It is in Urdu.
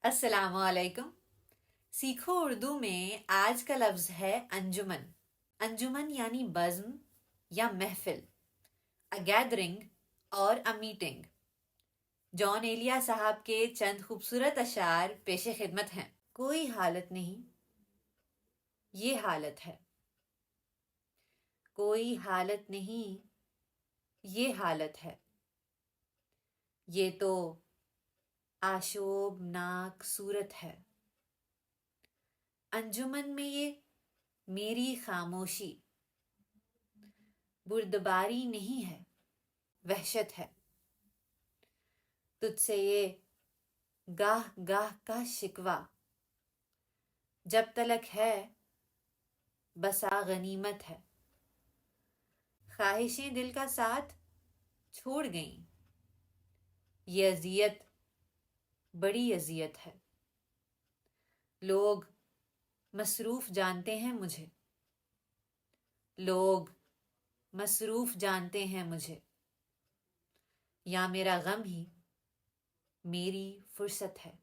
السلام علیکم. سیکھو اردو میں آج کا لفظ ہے انجمن. انجمن یعنی بزم یا محفل، a gathering اور a meeting. جان ایلیا صاحب کے چند خوبصورت اشعار پیش خدمت ہیں. کوئی حالت نہیں، یہ حالت ہے. کوئی حالت نہیں، یہ حالت ہے. یہ تو آشوب ناک صورت ہے. انجمن میں یہ میری خاموشی بردباری نہیں ہے، وحشت ہے. تجھ سے یہ گاہ گاہ کا شکوہ جب تلک ہے بسا غنیمت ہے. خواہشیں دل کا ساتھ چھوڑ گئیں، یہ اذیت بڑی اذیت ہے. لوگ مصروف جانتے ہیں مجھے، لوگ مصروف جانتے ہیں مجھے. یا میرا غم ہی میری فرصت ہے.